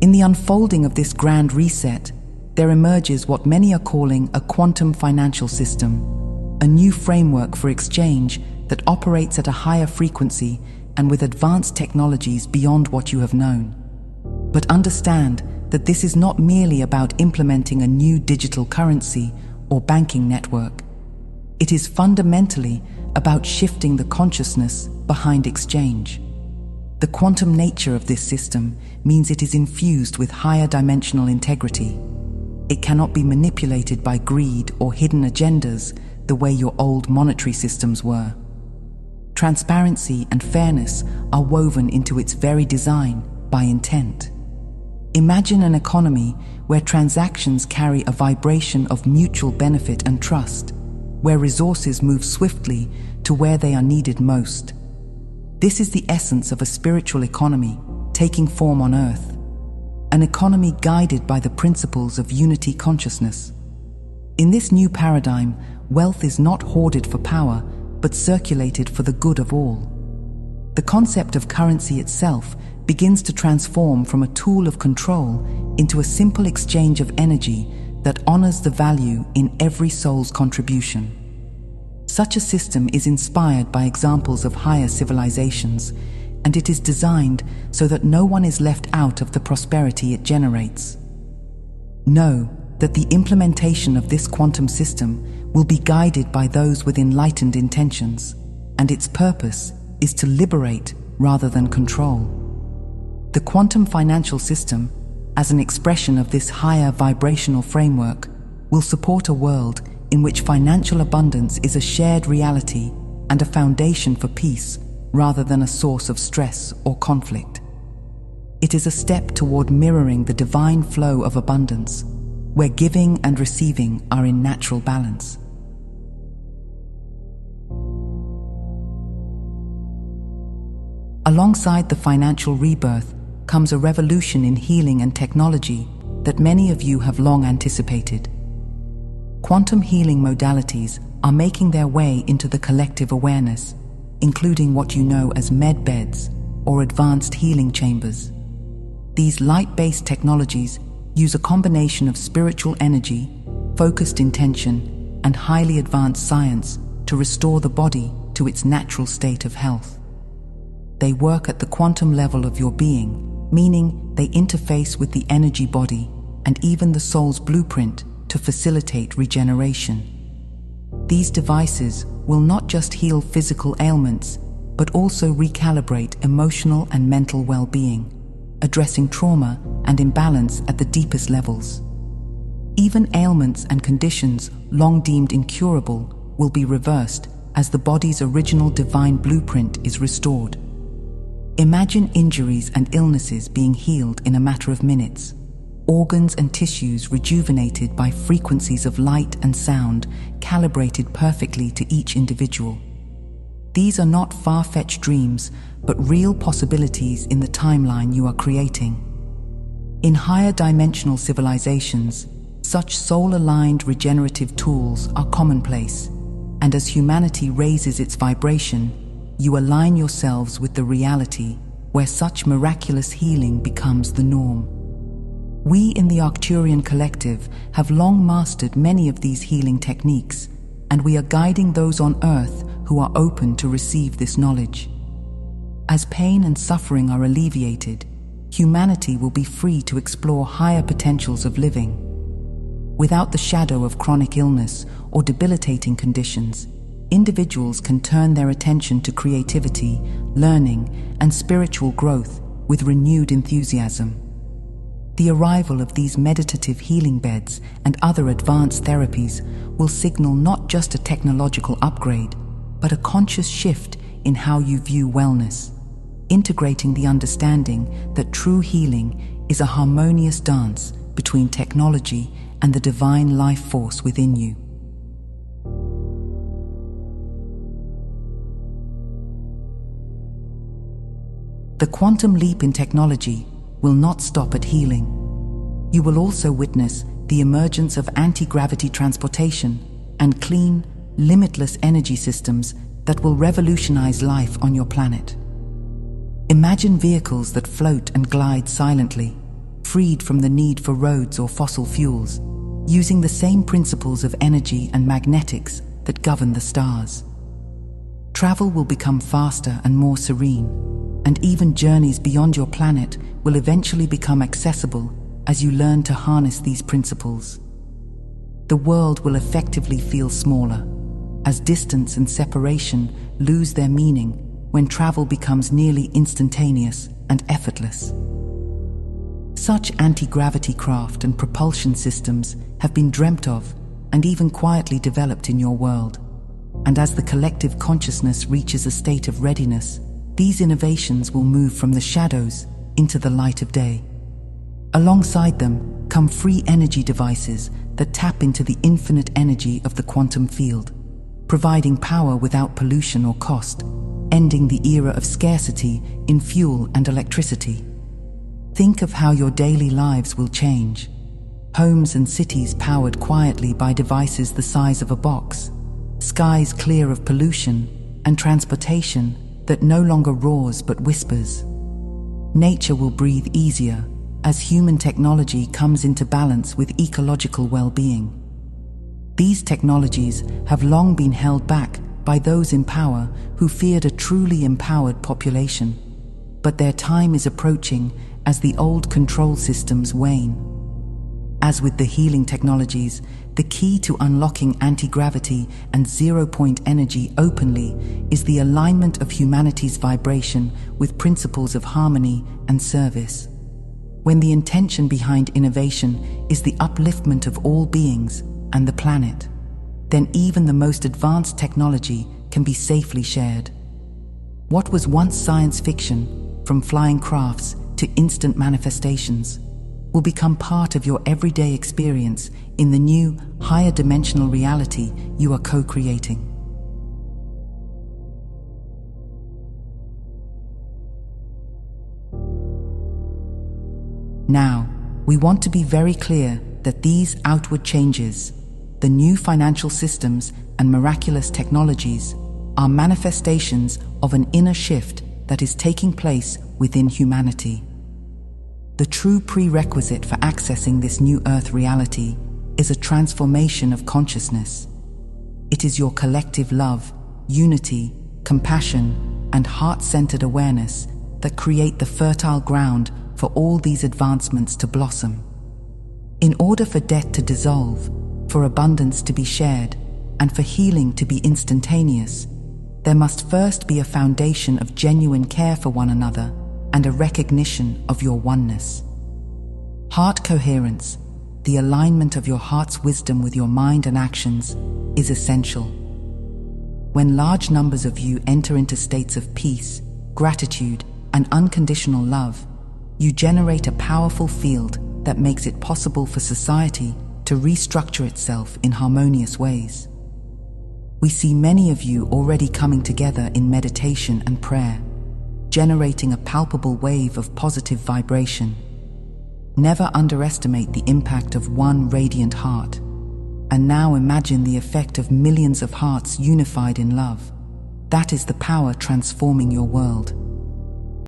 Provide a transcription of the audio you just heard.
In the unfolding of this grand reset, there emerges what many are calling a quantum financial system, a new framework for exchange that operates at a higher frequency and with advanced technologies beyond what you have known. But understand that this is not merely about implementing a new digital currency or banking network. It is fundamentally about shifting the consciousness behind exchange. The quantum nature of this system means it is infused with higher dimensional integrity. It cannot be manipulated by greed or hidden agendas the way your old monetary systems were. Transparency and fairness are woven into its very design by intent. Imagine an economy where transactions carry a vibration of mutual benefit and trust, where resources move swiftly to where they are needed most. This is the essence of a spiritual economy taking form on Earth, an economy guided by the principles of unity consciousness. In this new paradigm, wealth is not hoarded for power, but circulated for the good of all. The concept of currency itself begins to transform from a tool of control into a simple exchange of energy that honors the value in every soul's contribution. Such a system is inspired by examples of higher civilizations, and it is designed so that no one is left out of the prosperity it generates. Know that the implementation of this quantum system will be guided by those with enlightened intentions, and its purpose is to liberate rather than control. The quantum financial system, as an expression of this higher vibrational framework, will support a world in which financial abundance is a shared reality and a foundation for peace rather than a source of stress or conflict. It is a step toward mirroring the divine flow of abundance, where giving and receiving are in natural balance. Alongside the financial rebirth comes a revolution in healing and technology that many of you have long anticipated. Quantum healing modalities are making their way into the collective awareness, including what you know as med beds or advanced healing chambers. These light-based technologies use a combination of spiritual energy, focused intention, and highly advanced science to restore the body to its natural state of health. They work at the quantum level of your being, meaning they interface with the energy body and even the soul's blueprint to facilitate regeneration. These devices will not just heal physical ailments, but also recalibrate emotional and mental well-being, addressing trauma and imbalance at the deepest levels. Even ailments and conditions long deemed incurable will be reversed as the body's original divine blueprint is restored. Imagine injuries and illnesses being healed in a matter of minutes, organs and tissues rejuvenated by frequencies of light and sound calibrated perfectly to each individual. These are not far-fetched dreams, but real possibilities in the timeline you are creating. In higher dimensional civilizations, such soul-aligned regenerative tools are commonplace, and as humanity raises its vibration, you align yourselves with the reality where such miraculous healing becomes the norm. We in the Arcturian Collective have long mastered many of these healing techniques, and we are guiding those on Earth who are open to receive this knowledge. As pain and suffering are alleviated, humanity will be free to explore higher potentials of living. Without the shadow of chronic illness or debilitating conditions, individuals can turn their attention to creativity, learning, and spiritual growth with renewed enthusiasm. The arrival of these meditative healing beds and other advanced therapies will signal not just a technological upgrade, but a conscious shift in how you view wellness, integrating the understanding that true healing is a harmonious dance between technology and the divine life force within you. The quantum leap in technology will not stop at healing. You will also witness the emergence of anti-gravity transportation and clean, limitless energy systems that will revolutionize life on your planet. Imagine vehicles that float and glide silently, freed from the need for roads or fossil fuels, using the same principles of energy and magnetics that govern the stars. Travel will become faster and more serene, and even journeys beyond your planet will eventually become accessible as you learn to harness these principles. The world will effectively feel smaller, as distance and separation lose their meaning when travel becomes nearly instantaneous and effortless. Such anti-gravity craft and propulsion systems have been dreamt of and even quietly developed in your world. And as the collective consciousness reaches a state of readiness, these innovations will move from the shadows into the light of day. Alongside them come free energy devices that tap into the infinite energy of the quantum field, providing power without pollution or cost, ending the era of scarcity in fuel and electricity. Think of how your daily lives will change. Homes and cities powered quietly by devices the size of a box, skies clear of pollution, and transportation that no longer roars but whispers. Nature will breathe easier as human technology comes into balance with ecological well-being. These technologies have long been held back by those in power who feared a truly empowered population, but their time is approaching as the old control systems wane. As with the healing technologies, the key to unlocking anti-gravity and zero-point energy openly is the alignment of humanity's vibration with principles of harmony and service. When the intention behind innovation is the upliftment of all beings and the planet, then even the most advanced technology can be safely shared. What was once science fiction, from flying crafts to instant manifestations, will become part of your everyday experience in the new, higher dimensional reality you are co-creating. Now, we want to be very clear that these outward changes, the new financial systems and miraculous technologies, are manifestations of an inner shift that is taking place within humanity. The true prerequisite for accessing this new Earth reality is a transformation of consciousness. It is your collective love, unity, compassion, and heart-centered awareness that create the fertile ground for all these advancements to blossom. In order for debt to dissolve, for abundance to be shared, and for healing to be instantaneous, there must first be a foundation of genuine care for one another and a recognition of your oneness. Heart coherence, the alignment of your heart's wisdom with your mind and actions, is essential. When large numbers of you enter into states of peace, gratitude, and unconditional love, you generate a powerful field that makes it possible for society to restructure itself in harmonious ways. We see many of you already coming together in meditation and prayer, generating a palpable wave of positive vibration. Never underestimate the impact of one radiant heart, and now imagine the effect of millions of hearts unified in love. That is the power transforming your world.